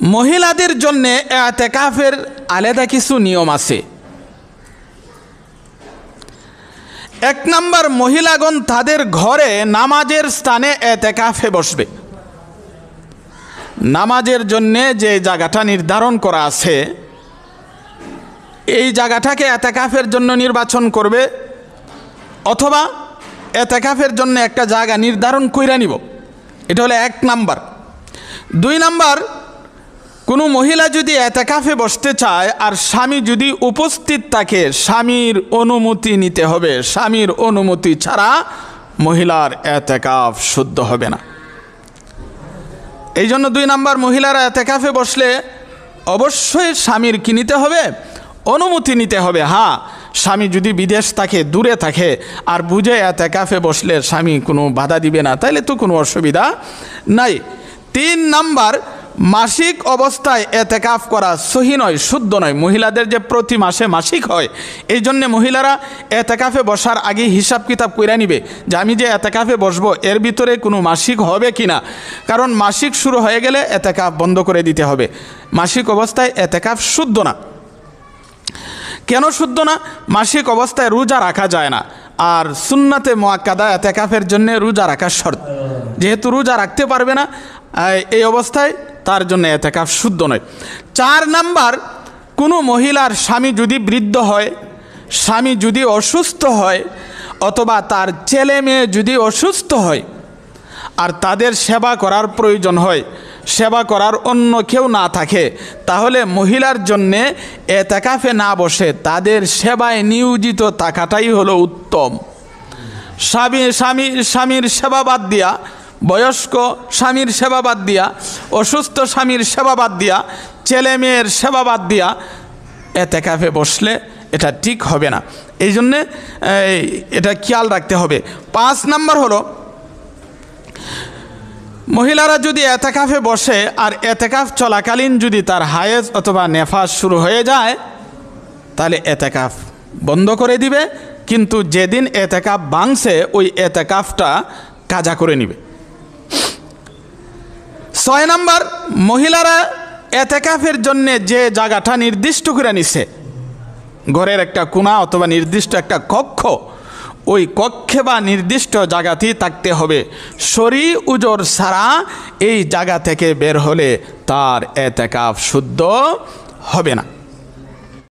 মহিলাদের জন্য ইতিকাফের আলাদা কিছু নিয়ম আছে। এক নাম্বার, মহিলাগণ তাদের ঘরে নামাজের স্থানে ইতিকাফে বসবে। নামাজের জন্য যে জায়গাটা নির্ধারণ করা আছে এই জায়গাটাকে ইতিকাফের জন্য নির্বাচন করবে, অথবা ইতিকাফের জন্য একটা জায়গা নির্ধারণ কইরা নিব। এটা হলো এক নাম্বার। দুই নাম্বার, কোনো মহিলা যদি ইতিকাফে বসতে চায় আর স্বামী যদি উপস্থিত থাকে, স্বামীর অনুমতি নিতে হবে। স্বামীর অনুমতি ছাড়া মহিলার ইতিকাফ শুদ্ধ হবে না। এই জন্য দুই নাম্বার, মহিলারা ইতিকাফে বসলে অবশ্যই স্বামীর কি নিতে হবে? অনুমতি নিতে হবে। হ্যাঁ, স্বামী যদি বিদেশ থাকে, দূরে থাকে, আর বুঝে ইতিকাফে বসলে স্বামী কোনো বাধা দিবে না, তাইলে তো কোনো অসুবিধা নাই। তিন নাম্বার, মাসিক অবস্থায় ইতিকাফ করা সহি নয়, শুদ্ধ নয়। মহিলাদের যে প্রতি মাসে মাসিক হয়, এই জন্য মহিলারা ইতিকাফে বসার আগে হিসাব কিতাব কইরা নিবে যে আমি যে ইতিকাফে বসবো এর ভিতরে কোনো মাসিক হবে কিনা। কারণ মাসিক শুরু হয়ে গেলে ইতিকাফ বন্ধ করে দিতে হবে। মাসিক অবস্থায় ইতিকাফ শুদ্ধ না। কেন শুদ্ধ না? মাসিক অবস্থায় রোজা রাখা যায় না, আর সুন্নাতে মুআক্কাদা ইতিকাফের জন্য রোজা রাখা শর্ত। যেহেতু রোজা রাখতে পারবে না এই অবস্থায়, তার জন্য ইতিকাফ শুদ্ধ নয়। চার নাম্বার, কোনো মহিলার স্বামী যদি বৃদ্ধ হয়, স্বামী যদি অসুস্থ হয়, অথবা তার ছেলে মেয়ে যদি অসুস্থ হয় আর তাদের সেবা করার প্রয়োজন হয়, সেবা করার অন্য কেউ না থাকে, তাহলে মহিলার জন্যে ইতিকাফে না বসে তাদের সেবায় নিয়োজিত থাকাটাই হলো উত্তম। স্বামীর সেবা বাদ দিয়া, বয়স্ক স্বামীর সেবা বাদ দিয়া, অসুস্থ স্বামীর সেবা বাদ দিয়া, ছেলে মেয়ের সেবা বাদ দিয়া ইতিকাফে বসলে এটা ঠিক হবে না। এই জন্যে এটা খেয়াল রাখতে হবে। পাঁচ নাম্বার হলো, মহিলারা যদি ইতিকাফে বসে আর ইতিকাফ চলাকালীন যদি তার হায়েজ অথবা নেফাস শুরু হয়ে যায়, তাহলে ইতিকাফ বন্ধ করে দিবে, কিন্তু যেদিন ইতিকাফ ভাঙছে ওই ইতিকাফটা কাজা করে নিবে। ছয় নাম্বার, মহিলারা ইতিকাফের জন্য যে জায়গাটা নির্দিষ্ট করে নিছে, ঘরের একটা কোণা অথবা নির্দিষ্ট একটা কক্ষ, ওই কক্ষে বা নির্দিষ্ট জায়গাতেই থাকতে হবে। শরী উজর ছাড়া এই জায়গা থেকে বের হলে তার ইতিকাফ শুদ্ধ হবে না।